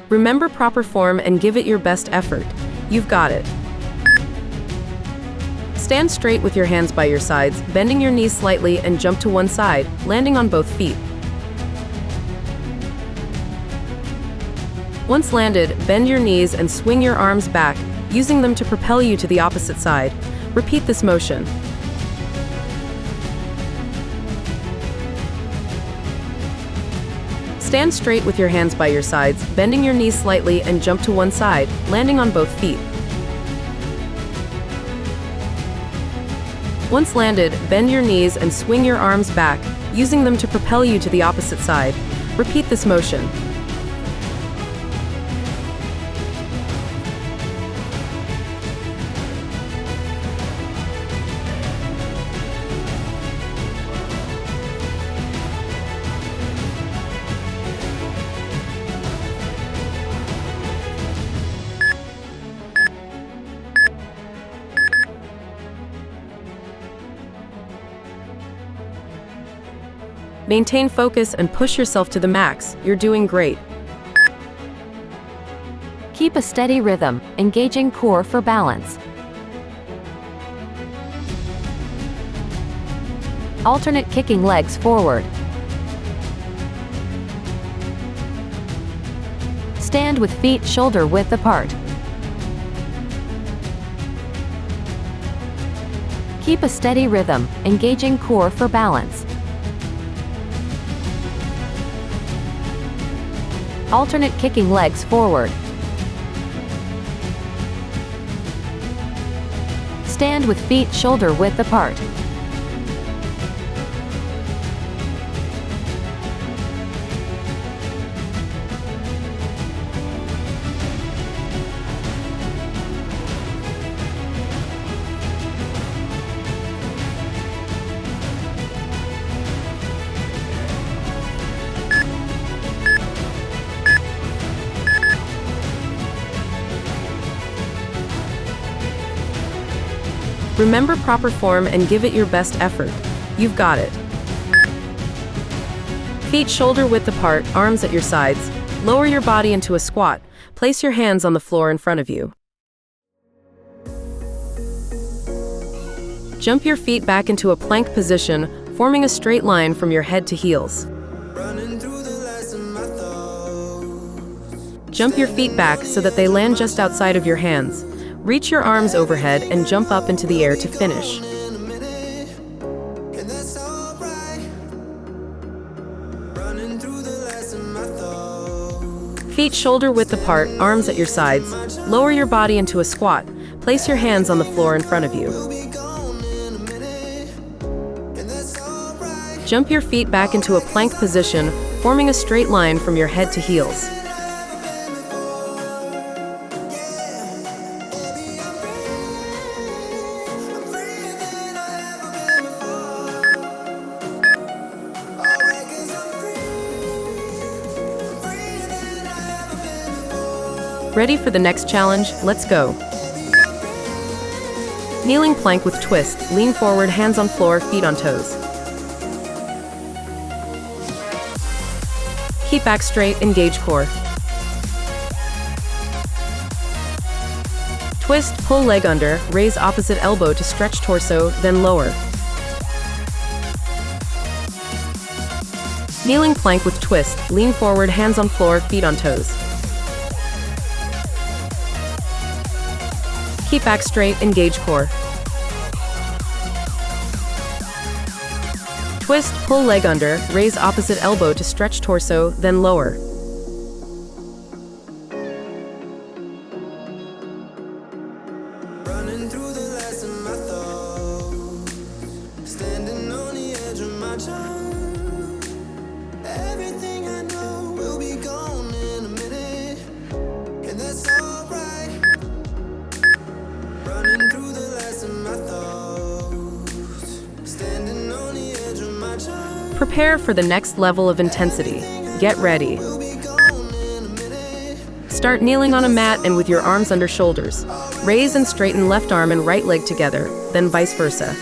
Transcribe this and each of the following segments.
Remember proper form and give it your best effort. You've got it. Stand straight with your hands by your sides, bending your knees slightly and jump to one side, landing on both feet. Once landed, bend your knees and swing your arms back, using them to propel you to the opposite side. Repeat this motion. Stand straight with your hands by your sides, bending your knees slightly and jump to one side, landing on both feet. Once landed, bend your knees and swing your arms back, using them to propel you to the opposite side. Repeat this motion. Maintain focus and push yourself to the max. You're doing great. Keep a steady rhythm, engaging core for balance. Alternate kicking legs forward. Stand with feet shoulder width apart. Keep a steady rhythm, engaging core for balance. Alternate kicking legs forward. Stand with feet shoulder width apart. Remember proper form and give it your best effort. You've got it. Feet shoulder width apart, arms at your sides. Lower your body into a squat. Place your hands on the floor in front of you. Jump your feet back into a plank position, forming a straight line from your head to heels. Jump your feet back so that they land just outside of your hands. Reach your arms overhead and jump up into the air to finish. Feet shoulder width apart, arms at your sides. Lower your body into a squat. Place your hands on the floor in front of you. Jump your feet back into a plank position, forming a straight line from your head to heels. Ready for the next challenge? Let's go. Kneeling plank with twist. Lean forward, hands on floor, feet on toes. Keep back straight, engage core. Twist, pull leg under, raise opposite elbow to stretch torso, then lower. Kneeling plank with twist. Lean forward, hands on floor, feet on toes. Keep back straight, engage core. Twist, pull leg under, raise opposite elbow to stretch torso, then lower. Running through the last of my thoughts, standing on the edge of my time. Everything I know will be gone in a minute, and that's alright. Running through the last of my thoughts, standing on the edge of my time. Prepare for the next level of intensity. Get ready. Start kneeling on a mat and with your arms under shoulders. Raise and straighten left arm and right leg together, then vice versa.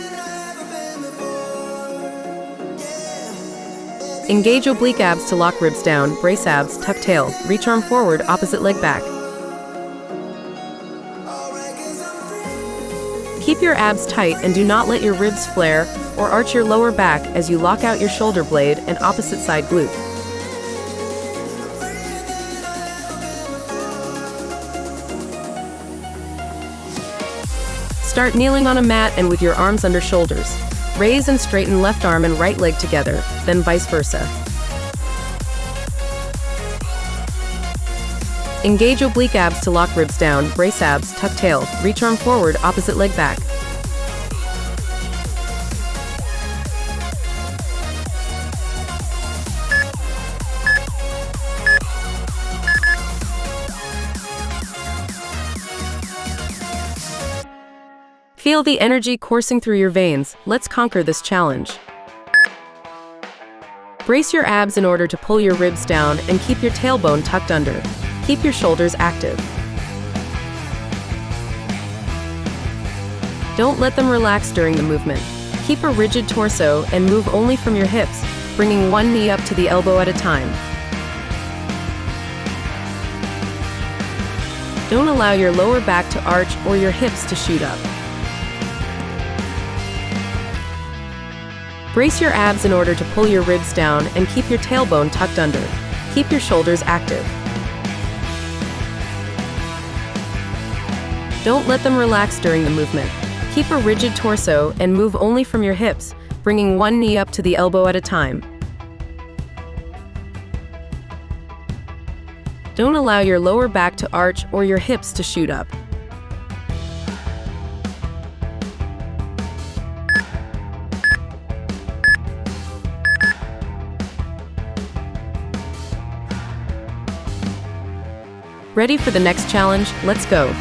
Engage oblique abs to lock ribs down, brace abs, tuck tail, reach arm forward, opposite leg back. Keep your abs tight and do not let your ribs flare or arch your lower back as you lock out your shoulder blade and opposite side glute. Start kneeling on a mat and with your arms under shoulders. Raise and straighten left arm and right leg together, then vice versa. Engage oblique abs to lock ribs down, brace abs, tuck tail, reach arm forward, opposite leg back. Feel the energy coursing through your veins. Let's conquer this challenge. Brace your abs in order to pull your ribs down and keep your tailbone tucked under. Keep your shoulders active. Don't let them relax during the movement. Keep a rigid torso and move only from your hips, bringing one knee up to the elbow at a time. Don't allow your lower back to arch or your hips to shoot up. Brace your abs in order to pull your ribs down and keep your tailbone tucked under. Keep your shoulders active. Don't let them relax during the movement. Keep a rigid torso and move only from your hips, bringing one knee up to the elbow at a time. Don't allow your lower back to arch or your hips to shoot up. Ready for the next challenge? Let's go.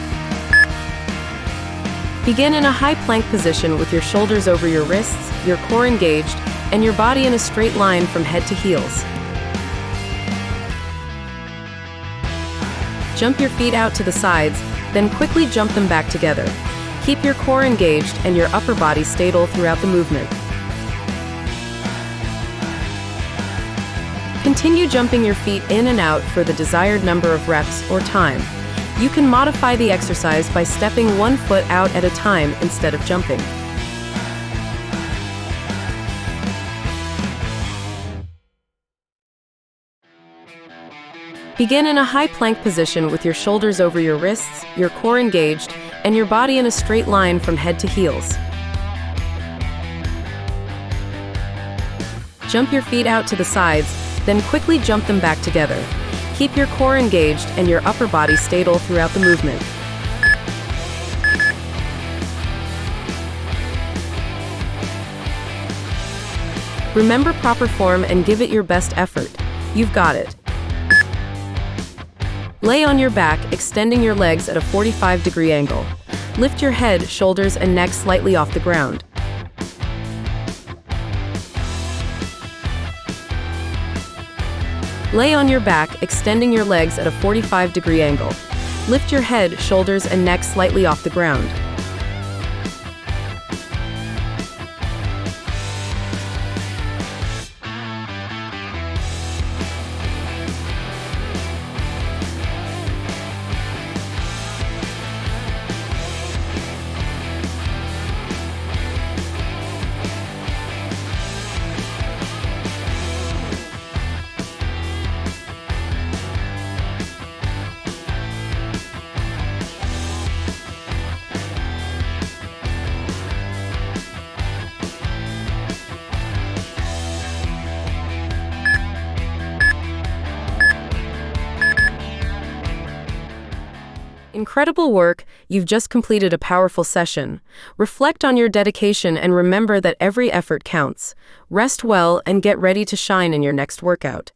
Begin in a high plank position with your shoulders over your wrists, your core engaged, and your body in a straight line from head to heels. Jump your feet out to the sides, then quickly jump them back together. Keep your core engaged and your upper body stable throughout the movement. Continue jumping your feet in and out for the desired number of reps or time. You can modify the exercise by stepping one foot out at a time instead of jumping. Begin in a high plank position with your shoulders over your wrists, your core engaged, and your body in a straight line from head to heels. Jump your feet out to the sides, then quickly jump them back together. Keep your core engaged and your upper body stable throughout the movement. Remember proper form and give it your best effort. You've got it. Lay on your back, extending your legs at a 45-degree angle. Lift your head, shoulders, and neck slightly off the ground. Lay on your back, extending your legs at a 45-degree angle. Lift your head, shoulders, and neck slightly off the ground. Incredible work! You've just completed a powerful session. Reflect on your dedication and remember that every effort counts. Rest well and get ready to shine in your next workout.